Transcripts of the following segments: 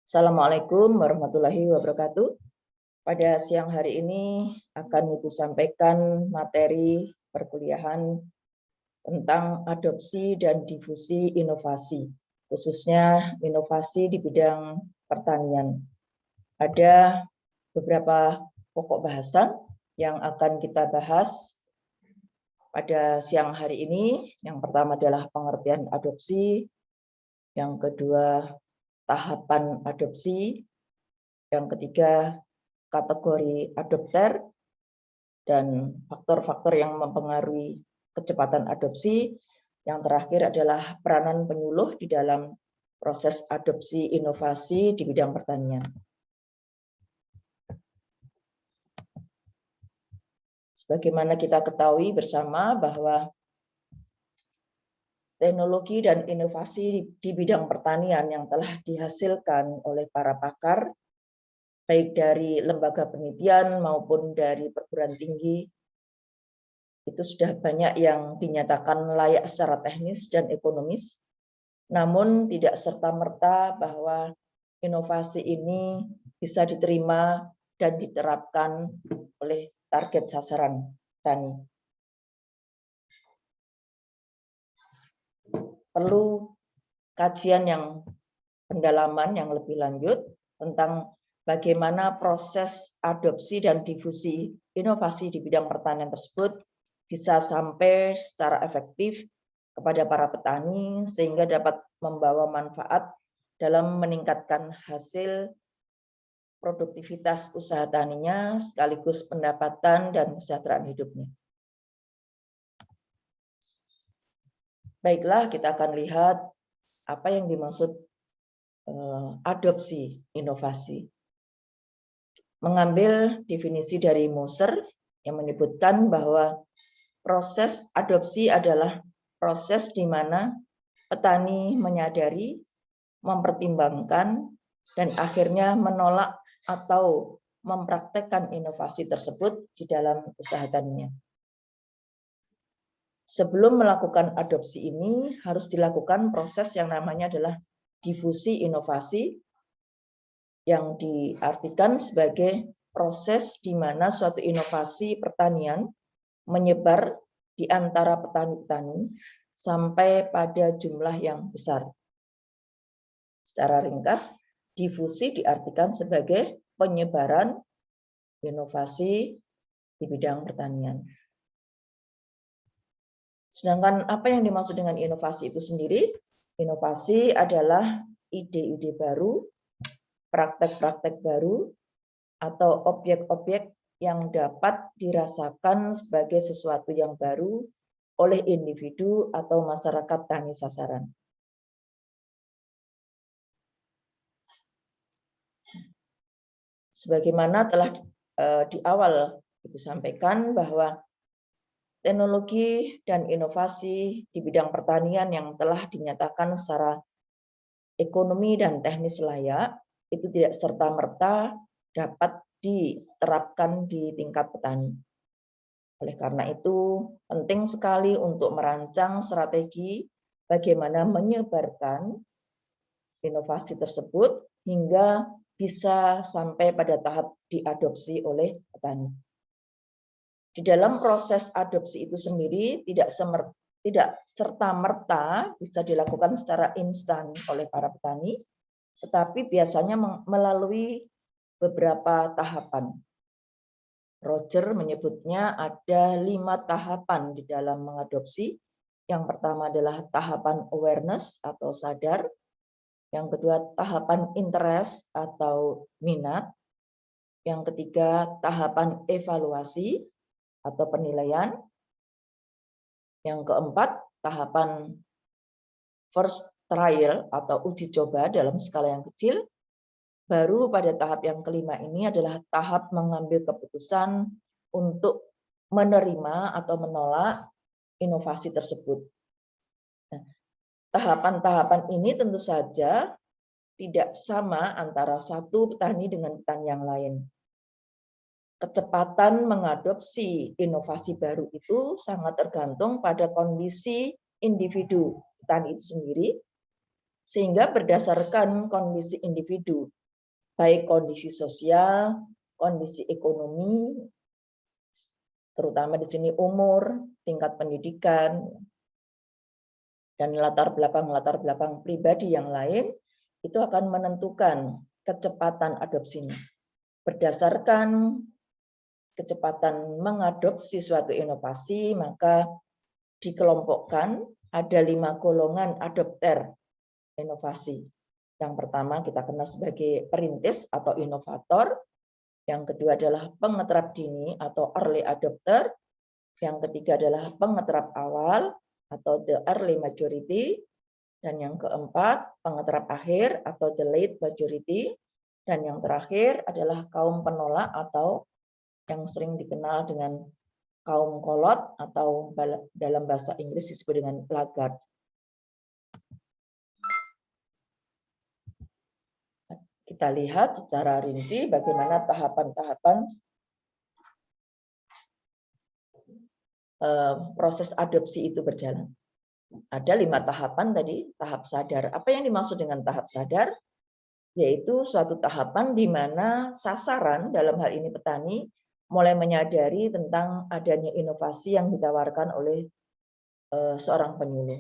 Assalamualaikum warahmatullahi wabarakatuh. Pada siang hari ini akan Ibu sampaikan materi perkuliahan tentang adopsi dan difusi inovasi, khususnya inovasi di bidang pertanian. Ada beberapa pokok bahasan yang akan kita bahas pada siang hari ini. Yang pertama adalah pengertian adopsi, yang kedua tahapan adopsi, yang ketiga kategori adopter, dan faktor-faktor yang mempengaruhi kecepatan adopsi. Yang terakhir adalah peranan penyuluh di dalam proses adopsi inovasi di bidang pertanian. Sebagaimana kita ketahui bersama bahwa teknologi dan inovasi di bidang pertanian yang telah dihasilkan oleh para pakar, baik dari lembaga penelitian maupun dari perguruan tinggi, itu sudah banyak yang dinyatakan layak secara teknis dan ekonomis, namun tidak serta-merta bahwa inovasi ini bisa diterima dan diterapkan oleh target sasaran petani. Perlu kajian yang pendalaman yang lebih lanjut tentang bagaimana proses adopsi dan difusi inovasi di bidang pertanian tersebut bisa sampai secara efektif kepada para petani sehingga dapat membawa manfaat dalam meningkatkan hasil produktivitas usaha taninya sekaligus pendapatan dan kesejahteraan hidupnya. Baiklah, kita akan lihat apa yang dimaksud adopsi inovasi. Mengambil definisi dari Moser yang menyebutkan bahwa proses adopsi adalah proses di mana petani menyadari, mempertimbangkan, dan akhirnya menolak atau mempraktekkan inovasi tersebut di dalam usaha taninya. Sebelum melakukan adopsi ini harus dilakukan proses yang namanya adalah difusi inovasi, yang diartikan sebagai proses di mana suatu inovasi pertanian menyebar di antara petani-petani sampai pada jumlah yang besar. Secara ringkas, difusi diartikan sebagai penyebaran inovasi di bidang pertanian. Sedangkan apa yang dimaksud dengan inovasi itu sendiri? Inovasi adalah ide-ide baru, praktek-praktek baru, atau objek-objek yang dapat dirasakan sebagai sesuatu yang baru oleh individu atau masyarakat tani sasaran. Sebagaimana telah di awal Ibu sampaikan bahwa teknologi dan inovasi di bidang pertanian yang telah dinyatakan secara ekonomi dan teknis layak, itu tidak serta-merta dapat diterapkan di tingkat petani. Oleh karena itu, penting sekali untuk merancang strategi bagaimana menyebarkan inovasi tersebut hingga bisa sampai pada tahap diadopsi oleh petani. Di dalam proses adopsi itu sendiri tidak serta-merta bisa dilakukan secara instan oleh para petani, tetapi biasanya melalui beberapa tahapan. Roger menyebutnya ada 5 tahapan di dalam mengadopsi. Yang pertama adalah tahapan awareness atau sadar. Yang kedua tahapan interest atau minat. Yang ketiga tahapan evaluasi atau penilaian. Yang keempat, tahapan first trial atau uji coba dalam skala yang kecil. Baru pada tahap yang kelima ini adalah tahap mengambil keputusan untuk menerima atau menolak inovasi tersebut. Nah, tahapan-tahapan ini tentu saja tidak sama antara satu petani dengan petani yang lain. Kecepatan mengadopsi inovasi baru itu sangat tergantung pada kondisi individu petani itu sendiri, Sehingga berdasarkan kondisi individu, baik kondisi sosial, kondisi ekonomi, terutama di sini umur, tingkat pendidikan, dan latar belakang pribadi yang lain, itu akan menentukan kecepatan adopsinya. Berdasarkan kecepatan mengadopsi suatu inovasi, maka dikelompokkan ada 5 golongan adopter inovasi. Yang pertama kita kenal sebagai perintis atau inovator, yang kedua adalah pengeterap dini atau early adopter, yang ketiga adalah pengeterap awal atau the early majority, dan yang keempat pengeterap akhir atau the late majority, dan yang terakhir adalah kaum penolak atau yang sering dikenal dengan kaum kolot atau dalam bahasa Inggris disebut dengan laggard. Kita lihat secara rinci bagaimana tahapan-tahapan proses adopsi itu berjalan. Ada 5 tahapan tadi, tahap sadar. Apa yang dimaksud dengan tahap sadar? Yaitu suatu tahapan di mana sasaran, dalam hal ini petani, mulai menyadari tentang adanya inovasi yang ditawarkan oleh seorang penyuluh.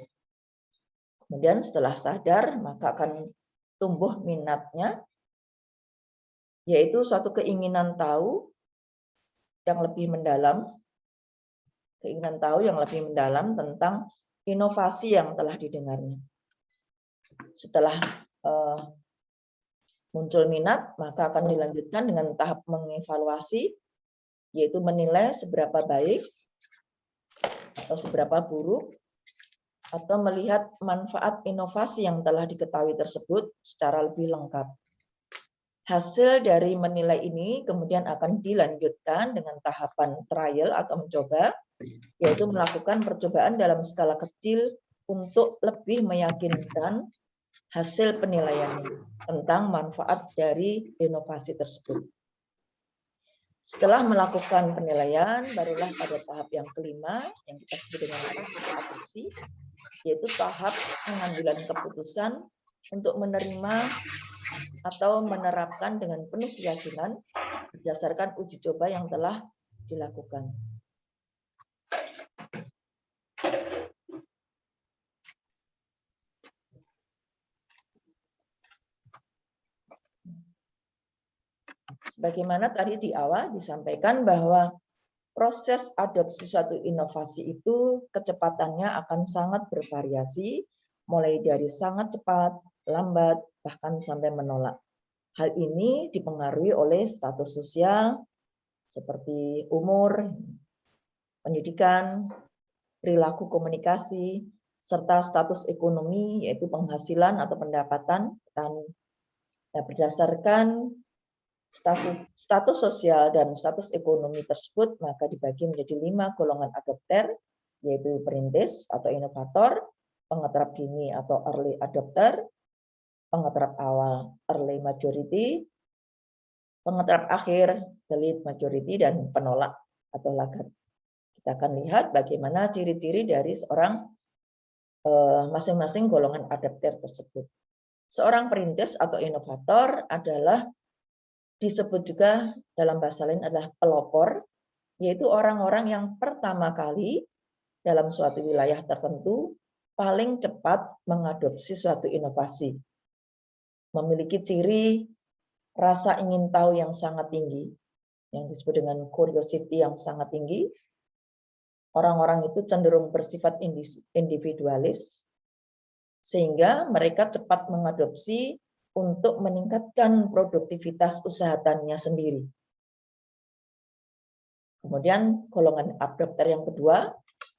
Kemudian setelah sadar, maka akan tumbuh minatnya, yaitu suatu keinginan tahu yang lebih mendalam, tentang inovasi yang telah didengarnya. Setelah muncul minat, maka akan dilanjutkan dengan tahap mengevaluasi, yaitu menilai seberapa baik atau seberapa buruk, atau melihat manfaat inovasi yang telah diketahui tersebut secara lebih lengkap. Hasil dari menilai ini kemudian akan dilanjutkan dengan tahapan trial atau mencoba, yaitu melakukan percobaan dalam skala kecil untuk lebih meyakinkan hasil penilaiannya tentang manfaat dari inovasi tersebut. Setelah melakukan penilaian, barulah pada tahap yang kelima, yang kita sebut dengan tahap adopsi, yaitu tahap pengambilan keputusan untuk menerima atau menerapkan dengan penuh keyakinan berdasarkan uji coba yang telah dilakukan. Sebagaimana tadi di awal disampaikan bahwa proses adopsi suatu inovasi itu kecepatannya akan sangat bervariasi, mulai dari sangat cepat, lambat, bahkan sampai menolak. Hal ini dipengaruhi oleh status sosial seperti umur, pendidikan, perilaku komunikasi, serta status ekonomi yaitu penghasilan atau pendapatan petani. Nah, berdasarkan status sosial dan status ekonomi tersebut, maka dibagi menjadi 5 golongan adopter, yaitu perintis atau inovator, pengeterap dini atau early adopter, pengeterap awal early majority, pengeterap akhir the late majority, dan penolak atau laggard. Kita akan lihat bagaimana ciri-ciri dari seorang masing-masing golongan adopter tersebut. Seorang perintis atau inovator adalah disebut juga dalam bahasa lain adalah pelopor, yaitu orang-orang yang pertama kali dalam suatu wilayah tertentu paling cepat mengadopsi suatu inovasi. Memiliki ciri rasa ingin tahu yang sangat tinggi, yang disebut dengan curiosity yang sangat tinggi. Orang-orang itu cenderung bersifat individualis, sehingga mereka cepat mengadopsi untuk meningkatkan produktivitas usaha taninya sendiri. Kemudian golongan adopter yang kedua,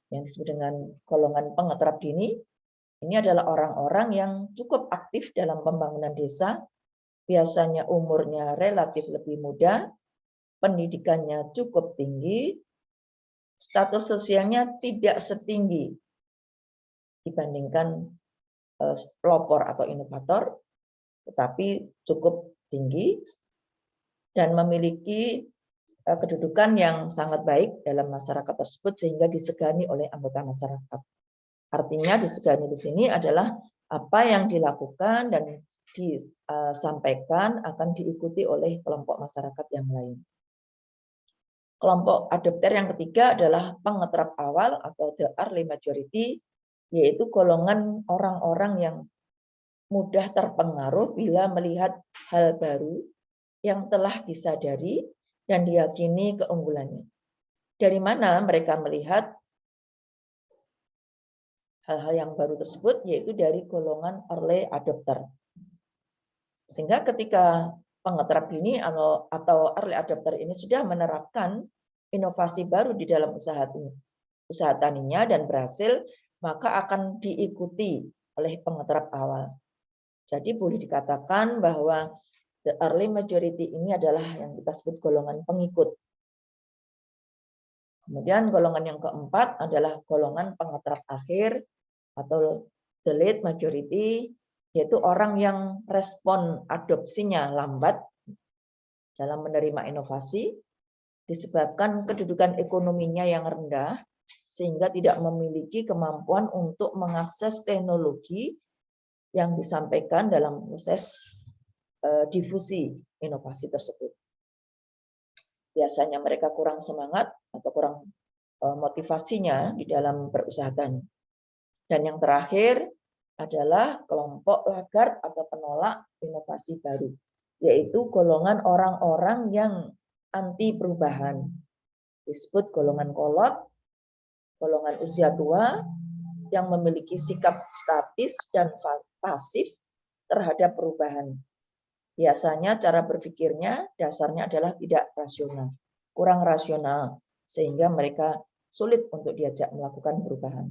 yang disebut dengan golongan pengeterap dini, ini adalah orang-orang yang cukup aktif dalam pembangunan desa, biasanya umurnya relatif lebih muda, pendidikannya cukup tinggi, status sosialnya tidak setinggi dibandingkan pelopor atau inovator, tetapi cukup tinggi dan memiliki kedudukan yang sangat baik dalam masyarakat tersebut sehingga disegani oleh anggota masyarakat. Artinya disegani di sini adalah Apa yang dilakukan dan disampaikan akan diikuti oleh kelompok masyarakat yang lain. Kelompok adopter yang ketiga adalah pengeterap awal atau the early majority, yaitu golongan orang-orang yang mudah terpengaruh bila melihat hal baru yang telah disadari dan diyakini keunggulannya. Dari mana mereka melihat hal-hal yang baru tersebut, yaitu dari golongan early adopter. Sehingga ketika pengeterap dini atau early adopter ini sudah menerapkan inovasi baru di dalam usaha taninya dan berhasil, maka akan diikuti oleh pengeterap awal. Jadi boleh dikatakan bahwa the early majority ini adalah yang kita sebut golongan pengikut. Kemudian golongan yang keempat adalah golongan pengeterap akhir atau the late majority, yaitu orang yang respon adopsinya lambat dalam menerima inovasi disebabkan kedudukan ekonominya yang rendah sehingga tidak memiliki kemampuan untuk mengakses teknologi yang disampaikan dalam proses difusi inovasi tersebut. Biasanya mereka kurang semangat atau kurang motivasinya di dalam berusaha tani. Dan yang terakhir adalah kelompok laggard atau penolak inovasi baru, yaitu golongan orang-orang yang anti perubahan. Disebut golongan kolot, golongan usia tua yang memiliki sikap statis dan pasif terhadap perubahan. Biasanya cara berpikirnya dasarnya adalah tidak rasional, kurang rasional, sehingga mereka sulit untuk diajak melakukan perubahan.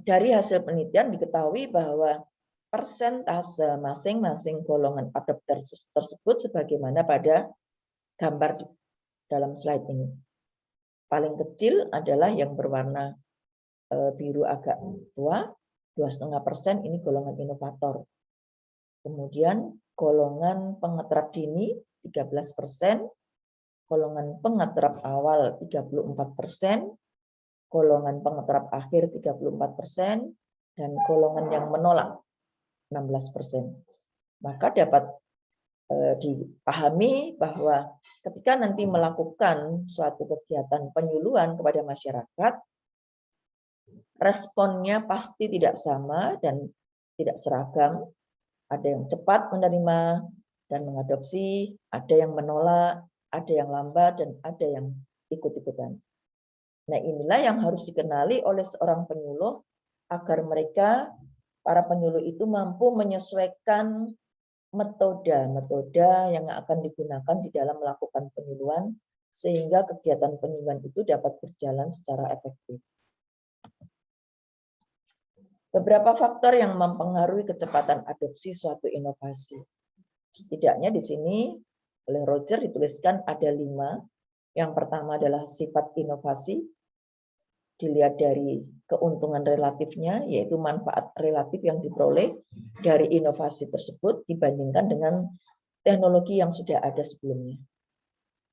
Dari hasil penelitian diketahui bahwa persentase masing-masing golongan adopter tersebut sebagaimana pada gambar dalam slide ini. Paling kecil adalah yang berwarna biru agak tua, 2,5% ini golongan inovator. Kemudian golongan pengeterap dini 13%, golongan pengeterap awal 34%, golongan pengeterap akhir 34%, dan golongan yang menolak 16%. Maka dapat dipahami bahwa ketika nanti melakukan suatu kegiatan penyuluhan kepada masyarakat, responnya pasti tidak sama dan tidak seragam. Ada yang cepat menerima dan mengadopsi, ada yang menolak, ada yang lambat, dan ada yang ikut-ikutan. Nah, inilah yang harus dikenali oleh seorang penyuluh agar mereka, para penyuluh itu mampu menyesuaikan metode yang akan digunakan di dalam melakukan penyuluhan sehingga kegiatan penyuluhan itu dapat berjalan secara efektif. Beberapa faktor yang mempengaruhi kecepatan adopsi suatu inovasi. Setidaknya di sini oleh Roger dituliskan ada 5. Yang pertama adalah sifat inovasi. Dilihat dari keuntungan relatifnya, yaitu manfaat relatif yang diperoleh dari inovasi tersebut dibandingkan dengan teknologi yang sudah ada sebelumnya.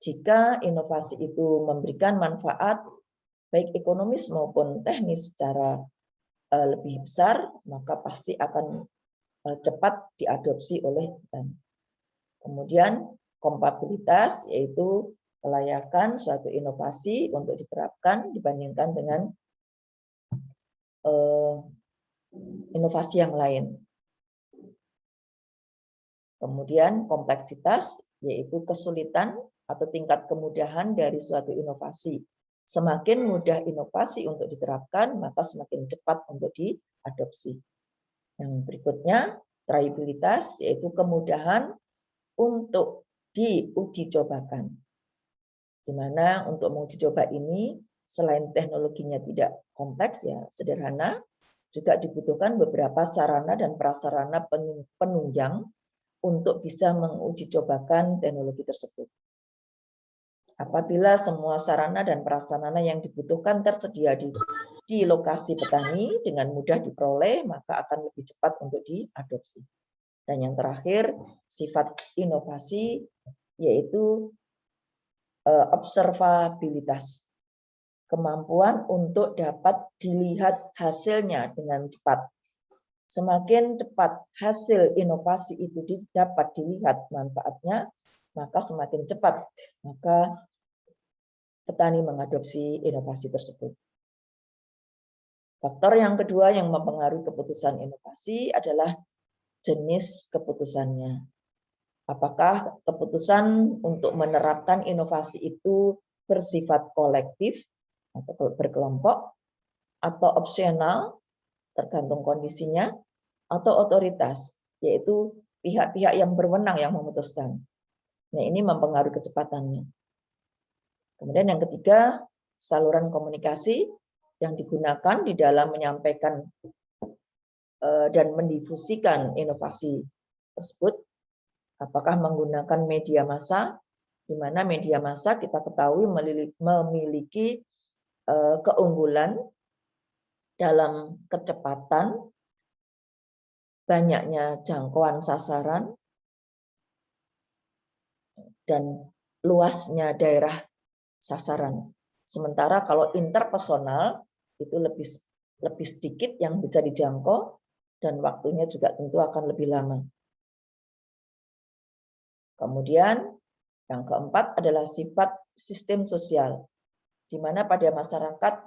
Jika inovasi itu memberikan manfaat baik ekonomis maupun teknis secara lebih besar, maka pasti akan cepat diadopsi oleh petani. Kemudian kompatibilitas, yaitu kelayakan suatu inovasi untuk diterapkan dibandingkan dengan inovasi yang lain. Kemudian kompleksitas, yaitu kesulitan atau tingkat kemudahan dari suatu inovasi. Semakin mudah inovasi untuk diterapkan, maka semakin cepat untuk diadopsi. Yang berikutnya, triabilitas, yaitu kemudahan untuk diuji cobakan. Di mana untuk menguji coba ini, selain teknologinya tidak kompleks, ya sederhana, juga dibutuhkan beberapa sarana dan prasarana penunjang untuk bisa menguji cobakan teknologi tersebut. Apabila semua sarana dan prasarana yang dibutuhkan tersedia di lokasi petani dengan mudah diperoleh, maka akan lebih cepat untuk diadopsi. Dan yang terakhir, sifat inovasi, yaitu observabilitas. kemampuan untuk dapat dilihat hasilnya dengan cepat. Semakin cepat hasil inovasi itu dapat dilihat manfaatnya, maka semakin cepat maka petani mengadopsi inovasi tersebut. Faktor yang kedua yang mempengaruhi keputusan inovasi adalah jenis keputusannya. Apakah keputusan untuk menerapkan inovasi itu bersifat kolektif atau berkelompok, atau opsional, tergantung kondisinya, atau otoritas, yaitu pihak-pihak yang berwenang yang memutuskan. Nah, ini mempengaruhi kecepatannya. Kemudian yang ketiga, saluran komunikasi yang digunakan di dalam menyampaikan dan mendifusikan inovasi tersebut. Apakah menggunakan media massa, di mana media massa kita ketahui memiliki keunggulan dalam kecepatan, banyaknya jangkauan sasaran, dan luasnya daerah sasaran. Sementara kalau interpersonal itu lebih sedikit yang bisa dijangkau dan waktunya juga tentu akan lebih lama. Kemudian yang keempat adalah sifat sistem sosial, di mana pada masyarakat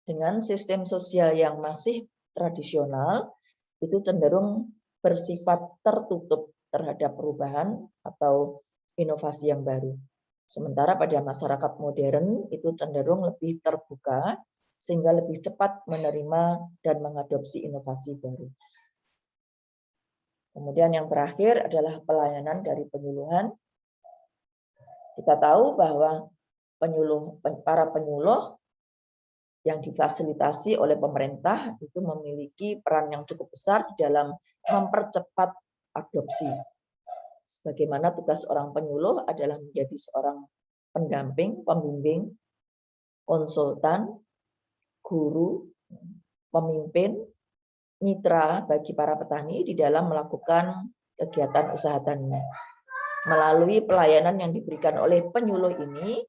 dengan sistem sosial yang masih tradisional itu cenderung bersifat tertutup terhadap perubahan atau inovasi yang baru. Sementara pada masyarakat modern itu cenderung lebih terbuka sehingga lebih cepat menerima dan mengadopsi inovasi baru. Kemudian yang terakhir adalah pelayanan dari penyuluhan. Kita tahu bahwa para penyuluh yang difasilitasi oleh pemerintah itu memiliki peran yang cukup besar dalam mempercepat adopsi. Sebagaimana tugas seorang penyuluh adalah menjadi seorang pendamping, pembimbing, konsultan, guru, pemimpin, mitra bagi para petani di dalam melakukan kegiatan usaha tani. Melalui pelayanan yang diberikan oleh penyuluh ini,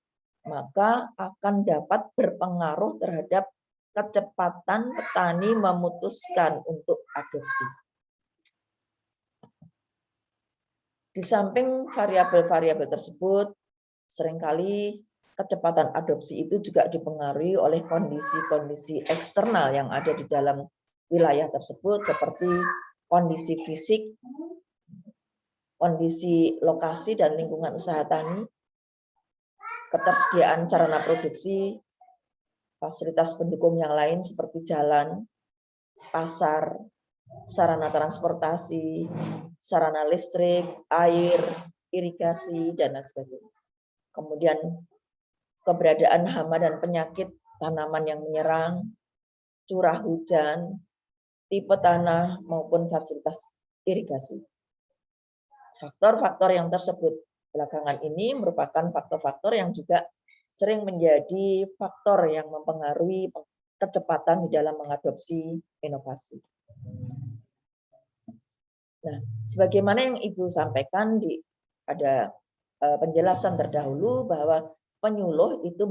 maka akan dapat berpengaruh terhadap kecepatan petani memutuskan untuk adopsi. Di samping variabel-variabel tersebut, seringkali kecepatan adopsi itu juga dipengaruhi oleh kondisi-kondisi eksternal yang ada di dalam wilayah tersebut, seperti kondisi fisik, kondisi lokasi dan lingkungan usaha tani, ketersediaan sarana produksi, fasilitas pendukung yang lain seperti jalan, pasar, sarana transportasi, sarana listrik, air, irigasi, dan lain sebagainya. Kemudian keberadaan hama dan penyakit tanaman yang menyerang, curah hujan, tipe tanah, maupun fasilitas irigasi. Faktor-faktor yang tersebut belakangan ini merupakan faktor-faktor yang juga sering menjadi faktor yang mempengaruhi kecepatan di dalam mengadopsi inovasi. Nah, sebagaimana yang Ibu sampaikan pada penjelasan terdahulu bahwa penyuluh itu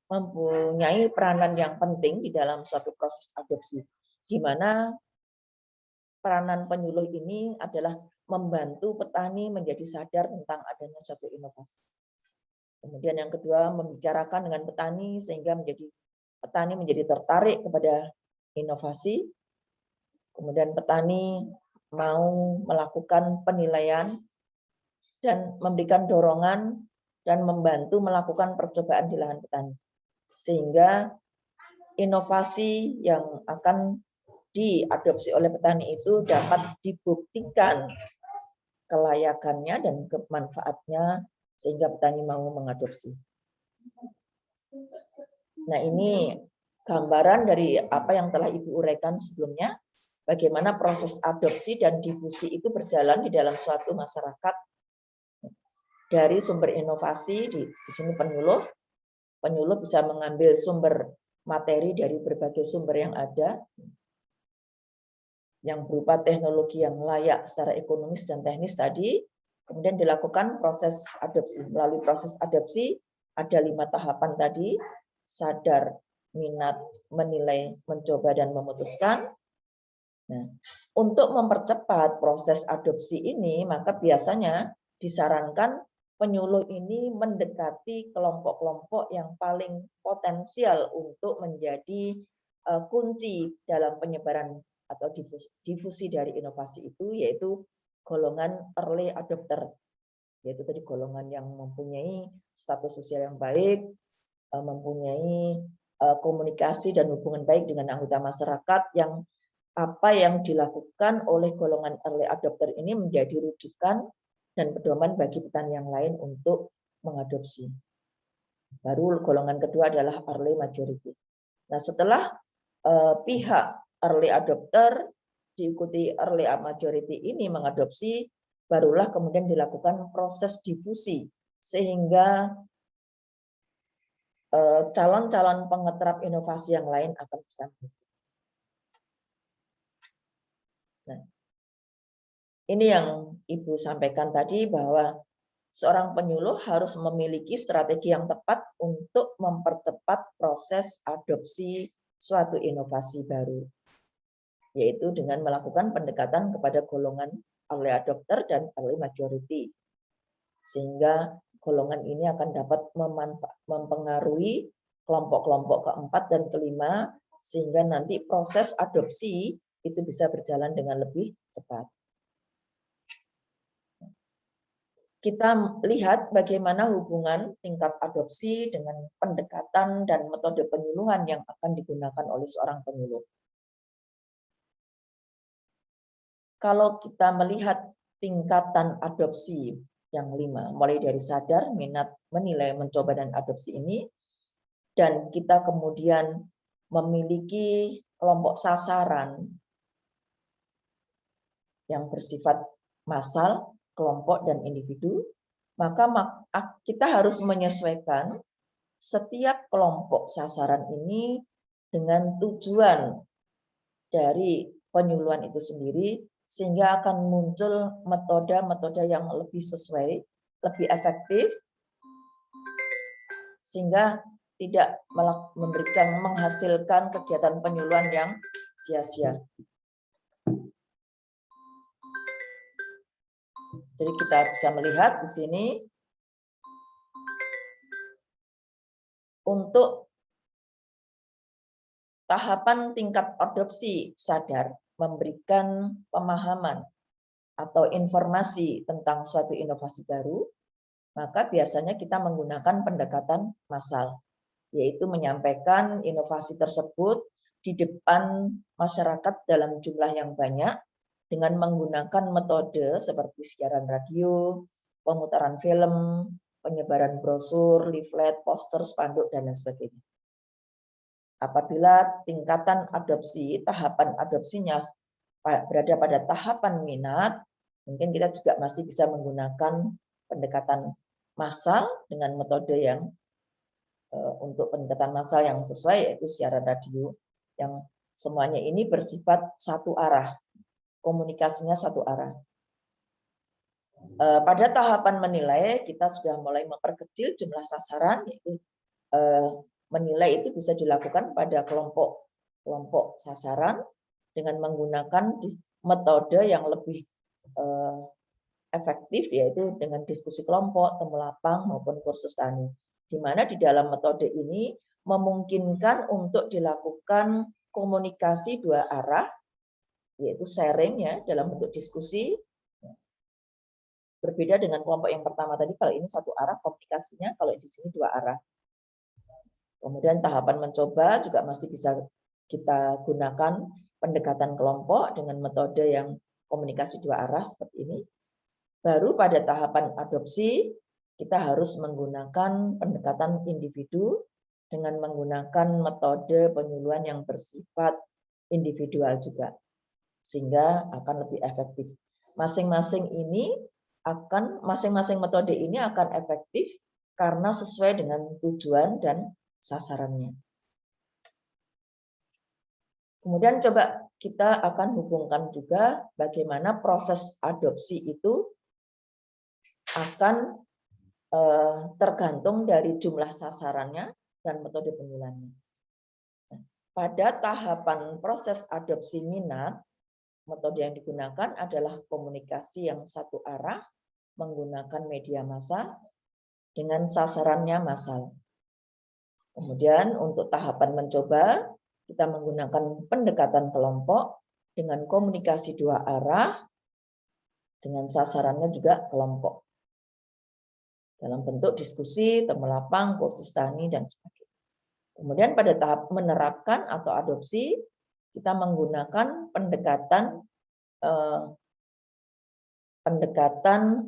mempunyai peranan yang penting di dalam suatu proses adopsi, di mana peranan penyuluh ini adalah membantu petani menjadi sadar tentang adanya suatu inovasi. Kemudian yang kedua, membicarakan dengan petani sehingga petani menjadi tertarik kepada inovasi. Kemudian petani mau melakukan penilaian dan memberikan dorongan dan membantu melakukan percobaan di lahan petani. Sehingga inovasi yang akan diadopsi oleh petani itu dapat dibuktikan kelayakannya dan kemanfaatnya sehingga petani mau mengadopsi. Nah, ini gambaran dari apa yang telah Ibu uraikan sebelumnya, bagaimana proses adopsi dan difusi itu berjalan di dalam suatu masyarakat dari sumber inovasi. Di sini penyuluh bisa mengambil sumber materi dari berbagai sumber yang ada, yang berupa teknologi yang layak secara ekonomis dan teknis tadi, kemudian dilakukan proses adopsi. Melalui proses adopsi ada 5 tahapan tadi: sadar, minat, menilai, mencoba, dan memutuskan. Nah, untuk mempercepat proses adopsi ini, maka biasanya disarankan penyuluh ini mendekati kelompok-kelompok yang paling potensial untuk menjadi kunci dalam penyebaran atau difusi dari inovasi itu, yaitu golongan early adopter, yaitu tadi golongan yang mempunyai status sosial yang baik, mempunyai komunikasi dan hubungan baik dengan anggota masyarakat, yang apa yang dilakukan oleh golongan early adopter ini menjadi rujukan dan pedoman bagi petani yang lain untuk mengadopsi. Baru golongan kedua adalah early majority. Nah, setelah pihak early adopter diikuti early majority ini mengadopsi, barulah kemudian dilakukan proses difusi sehingga calon-calon pengeterap inovasi yang lain akan bisa. Nah, ini yang Ibu sampaikan tadi, bahwa seorang penyuluh harus memiliki strategi yang tepat untuk mempercepat proses adopsi suatu inovasi baru, yaitu dengan melakukan pendekatan kepada golongan early adopter dan early majority, sehingga golongan ini akan dapat mempengaruhi kelompok-kelompok keempat dan kelima, sehingga nanti proses adopsi itu bisa berjalan dengan lebih cepat. Kita lihat bagaimana hubungan tingkat adopsi dengan pendekatan dan metode penyuluhan yang akan digunakan oleh seorang penyuluh. Kalau kita melihat tingkatan adopsi yang 5, mulai dari sadar, minat, menilai, mencoba, dan adopsi ini, dan kita kemudian memiliki kelompok sasaran yang bersifat massal, kelompok, dan individu, maka kita harus menyesuaikan setiap kelompok sasaran ini dengan tujuan dari penyuluhan itu sendiri, sehingga akan muncul metode-metode yang lebih sesuai, lebih efektif, sehingga tidak menghasilkan kegiatan penyuluhan yang sia-sia. Jadi kita bisa melihat di sini, untuk tahapan tingkat adopsi sadar, memberikan pemahaman atau informasi tentang suatu inovasi baru, maka biasanya kita menggunakan pendekatan massal, yaitu menyampaikan inovasi tersebut di depan masyarakat dalam jumlah yang banyak dengan menggunakan metode seperti siaran radio, pemutaran film, penyebaran brosur, leaflet, poster, spanduk, dan lain sebagainya. Apabila tingkatan adopsi, tahapan adopsinya berada pada tahapan minat, mungkin kita juga masih bisa menggunakan pendekatan massal dengan metode yang untuk pendekatan massal yang sesuai, yaitu siaran radio, yang semuanya ini bersifat satu arah, komunikasinya satu arah. Pada tahapan menilai, kita sudah mulai memperkecil jumlah sasaran, yaitu menilai itu bisa dilakukan pada kelompok sasaran dengan menggunakan metode yang lebih efektif, yaitu dengan diskusi kelompok, temu lapang, maupun kursus tani. Di mana di dalam metode ini memungkinkan untuk dilakukan komunikasi dua arah, yaitu sharing ya dalam bentuk diskusi. Berbeda dengan kelompok yang pertama tadi, kalau ini satu arah komunikasinya, kalau di sini dua arah. Kemudian tahapan mencoba juga masih bisa kita gunakan pendekatan kelompok dengan metode yang komunikasi dua arah seperti ini. Baru pada tahapan adopsi, kita harus menggunakan pendekatan individu dengan menggunakan metode penyuluhan yang bersifat individual juga, sehingga akan lebih efektif. Masing-masing metode ini akan efektif karena sesuai dengan tujuan dan sasarannya. Kemudian coba kita akan hubungkan juga bagaimana proses adopsi itu akan tergantung dari jumlah sasarannya dan metode penyuluhannya. pada tahapan proses adopsi minat, metode yang digunakan adalah komunikasi yang satu arah menggunakan media massa dengan sasarannya massal. Kemudian untuk tahapan mencoba, kita menggunakan pendekatan kelompok dengan komunikasi dua arah dengan sasarannya juga kelompok. Dalam bentuk diskusi, temu lapang, kursus tani, dan sebagainya. Kemudian pada tahap menerapkan atau adopsi, kita menggunakan pendekatan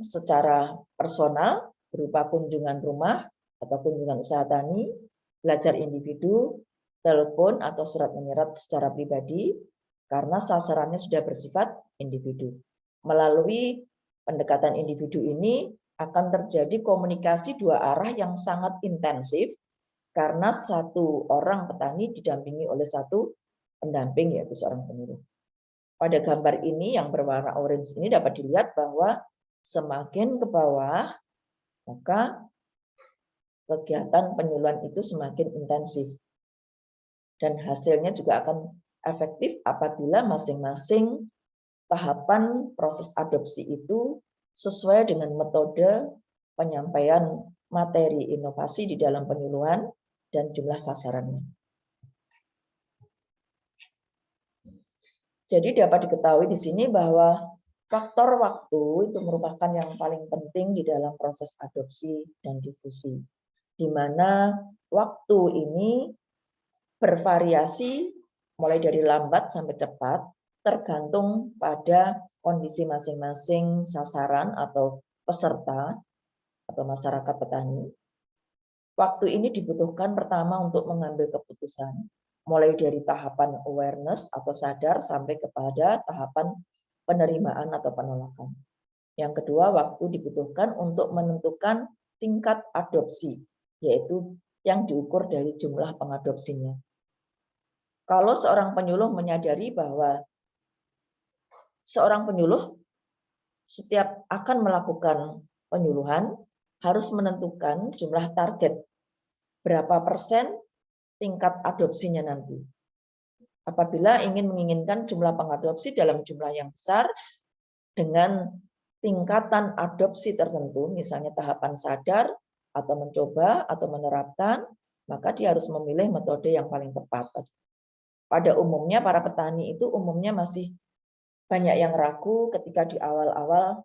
secara personal berupa kunjungan rumah atau kunjungan usaha tani, belajar individu, telepon atau surat menyurat secara pribadi karena sasarannya sudah bersifat individu. Melalui pendekatan individu ini akan terjadi komunikasi dua arah yang sangat intensif karena satu orang petani didampingi oleh satu pendamping, yaitu seorang penyuluh. Pada gambar ini yang berwarna orange ini dapat dilihat bahwa semakin ke bawah, maka kegiatan penyuluhan itu semakin intensif. Dan hasilnya juga akan efektif apabila masing-masing tahapan proses adopsi itu sesuai dengan metode penyampaian materi inovasi di dalam penyuluhan dan jumlah sasarannya. Jadi dapat diketahui di sini bahwa faktor waktu itu merupakan yang paling penting di dalam proses adopsi dan difusi, di mana waktu ini bervariasi mulai dari lambat sampai cepat, tergantung pada kondisi masing-masing sasaran atau peserta atau masyarakat petani. Waktu ini dibutuhkan pertama untuk mengambil keputusan, mulai dari tahapan awareness atau sadar sampai kepada tahapan penerimaan atau penolakan. Yang kedua, waktu dibutuhkan untuk menentukan tingkat adopsi, yaitu yang diukur dari jumlah pengadopsinya. Kalau seorang penyuluh menyadari bahwa seorang penyuluh setiap akan melakukan penyuluhan harus menentukan jumlah target, berapa persen tingkat adopsinya nanti. Apabila menginginkan jumlah pengadopsi dalam jumlah yang besar dengan tingkatan adopsi tertentu, misalnya tahapan sadar atau mencoba atau menerapkan, maka dia harus memilih metode yang paling tepat. Pada umumnya para petani itu umumnya masih banyak yang ragu ketika di awal-awal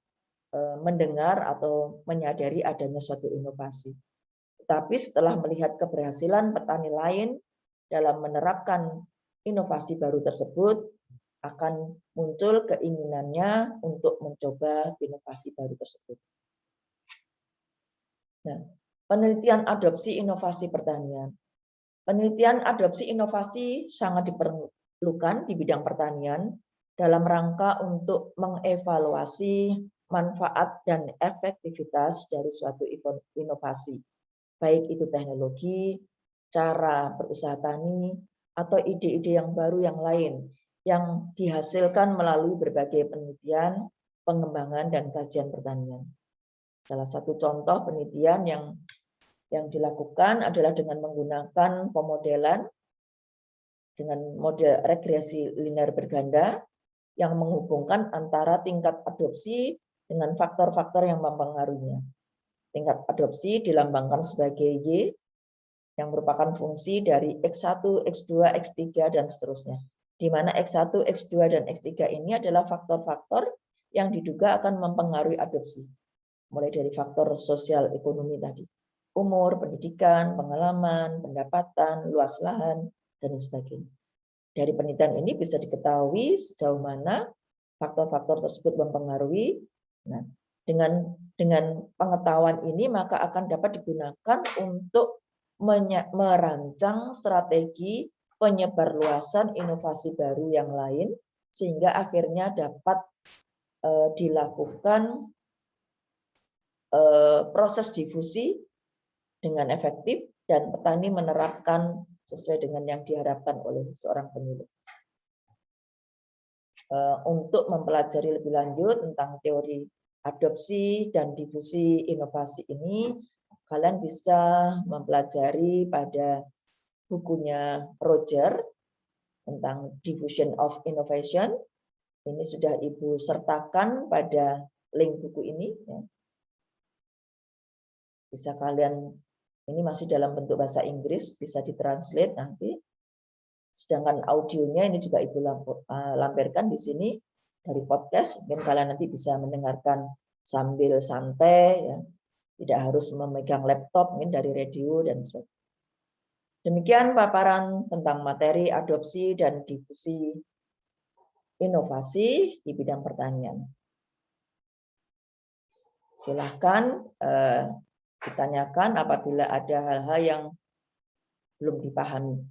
mendengar atau menyadari adanya suatu inovasi. Tetapi setelah melihat keberhasilan petani lain dalam menerapkan inovasi baru tersebut, akan muncul keinginannya untuk mencoba inovasi baru tersebut. Nah, penelitian adopsi inovasi pertanian. Penelitian adopsi inovasi sangat diperlukan di bidang pertanian dalam rangka untuk mengevaluasi manfaat dan efektivitas dari suatu inovasi, baik itu teknologi, cara berusaha tani, atau ide-ide yang baru yang lain yang dihasilkan melalui berbagai penelitian, pengembangan, dan kajian pertanian. Salah satu contoh penelitian yang dilakukan adalah dengan menggunakan pemodelan dengan mode regresi linear berganda yang menghubungkan antara tingkat adopsi dengan faktor-faktor yang mempengaruhinya. Tingkat adopsi dilambangkan sebagai Y, yang merupakan fungsi dari X1, X2, X3, dan seterusnya. Di mana X1, X2, dan X3 ini adalah faktor-faktor yang diduga akan mempengaruhi adopsi. Mulai dari faktor sosial ekonomi tadi. Umur, pendidikan, pengalaman, pendapatan, luas lahan, dan sebagainya. Dari penelitian ini bisa diketahui sejauh mana faktor-faktor tersebut mempengaruhi. Nah, dengan pengetahuan ini maka akan dapat digunakan untuk merancang strategi penyebarluasan inovasi baru yang lain sehingga akhirnya dapat dilakukan proses difusi dengan efektif dan petani menerapkan sesuai dengan yang diharapkan oleh seorang penyuluh. Untuk mempelajari lebih lanjut tentang teori adopsi dan difusi inovasi ini, kalian bisa mempelajari pada bukunya Roger tentang diffusion of innovation. Ini sudah Ibu sertakan pada link buku ini. Ya. Bisa kalian, ini masih dalam bentuk bahasa Inggris, bisa ditranslate nanti. Sedangkan audionya ini juga Ibu lampirkan di sini dari podcast. Mungkin kalian nanti bisa mendengarkan sambil santai, ya. Tidak harus memegang laptop, mungkin dari radio dan sebagainya. Demikian paparan tentang materi adopsi dan difusi inovasi di bidang pertanian. Silahkan ditanyakan apabila ada hal-hal yang belum dipahami.